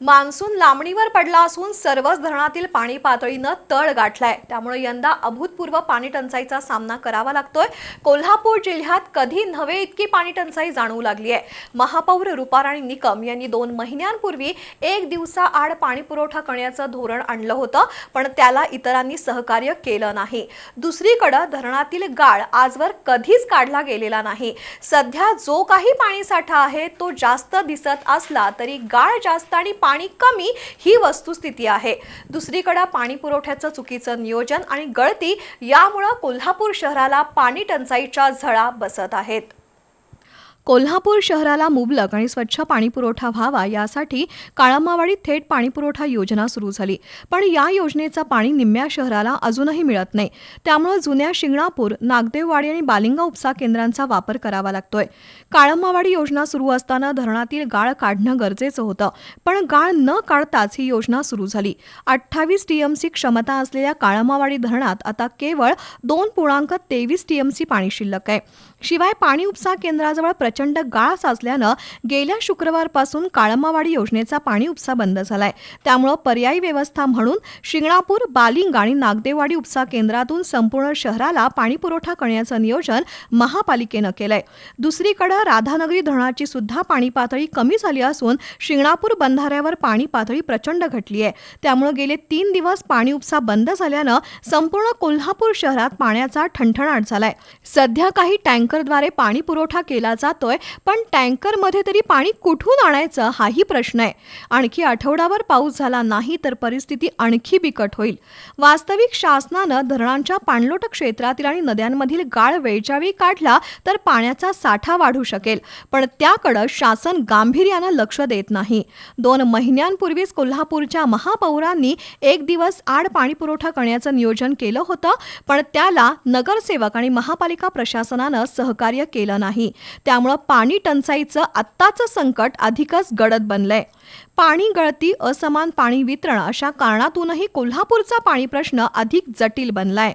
Monsoon लांबणीवर पडला असून सर्वच धरणातील पाणी पातळीनं तळ गाठलाय। त्यामुळे यंदा अभूतपूर्व पाणी टंचाईचा सामना करावा लागतोय। कोल्हापूर जिल्ह्यात कधी नव्हे इतकी पाणी टंचाई जाणवू लागली आहे। महापौर रूपाराणी निकम यांनी 2 महिन्यांपूर्वी 1 दिवसाआड पाणी पुरवठा करण्याचं धोरण आणलं होतं, पण त्याला इतरांनी सहकार्य केलं नाही। दुसरीकडे धरणातील गाळ आजवर कधीच काढला गेलेला नाही। सध्या जो काही पाणी साठा आहे तो जास्त दिसत असला तरी गाळ जास्त आणि पाणी कमी ही वस्तुस्थिती आहे। दुसरीकडे पाणी पुरवठ्याचं चुकीचं नियोजन आणि गळती यामुळे कोल्हापूर शहराला पाणी टंचाईच्या झळा बसत आहेत। कोल्हापूर शहराला मुबलक आणि स्वच्छ पाणी पुरवठा व्हावा यासाठी काळमावाडीत थेट पाणी पुरवठा योजना सुरू झाली, पण या योजनेचं पाणी निम्म्या शहराला अजूनही मिळत नाही। त्यामुळे जुन्या शिंगणापूर, नागदेववाडी आणि बालिंगा उपसा केंद्रांचा वापर करावा लागतोय। काळमावाडी योजना सुरू असताना धरणातील गाळ काढणं गरजेचं होतं, पण गाळ न काढताच ही योजना सुरू झाली। 28 टीएमसी क्षमता असलेल्या काळमावाडी धरणात आता केवळ 2.23 टीएमसी पाणी शिल्लक आहे। शिवाय पाणी उपसा केंद्राजवळ प्रचंड गाळ साचल्यानं गेल्या शुक्रवारपासून काळमावाडी योजनेचा पाणी उपसा बंद झालाय। त्यामुळे पर्यायी व्यवस्था म्हणून शिंगणापूर, बालिंगा आणि नागदेववाडी उपसा केंद्रातून संपूर्ण शहराला पाणी पुरवठा करण्याचं नियोजन महापालिकेनं केलंय। दुसरीकडे राधानगरी धरणाची सुद्धा पाणी पातळी कमी झाली असून शिंगणापूर बंधाऱ्यावर पाणी पातळी प्रचंड घटली आहे। त्यामुळे गेले 3 दिवस पाणी उपसा बंद झाल्यानं संपूर्ण कोल्हापूर शहरात पाण्याचा ठणठणाट झालाय। सध्या काही टँकरद्वारे पाणी पुरवठा केला जातोय, पण टँकरमध्ये तरी पाणी कुठून आणायचं हाही प्रश्न आहे। आणखी आठवडाभर पाऊस झाला नाही तर परिस्थिती आणखी बिकट होईल। वास्तविक शासनानं धरणांच्या पाणलोट क्षेत्रातील आणि नद्यांमधील गाळ वेळच्या वेळी काढला तर पाण्याचा साठा वाढू शकेल, पण त्याकडे शासन गांभीर्यानं लक्ष देत नाही। 2 महिन्यांपूर्वीच कोल्हापूरच्या महापौरांनी 1 दिवस आड पाणी पुरवठा करण्याचं नियोजन केलं होतं, पण त्याला नगरसेवक आणि महापालिका प्रशासनानं सहकार्य केलं नाही। त्यामुळे पाणी टंचाईचं आत्ताचं संकट अधिकच गडद बनलंय। पाणी गळती, असमान पाणी वितरण अशा कारणातूनही कोल्हापूरचा पाणी प्रश्न अधिक जटिल बनलाय।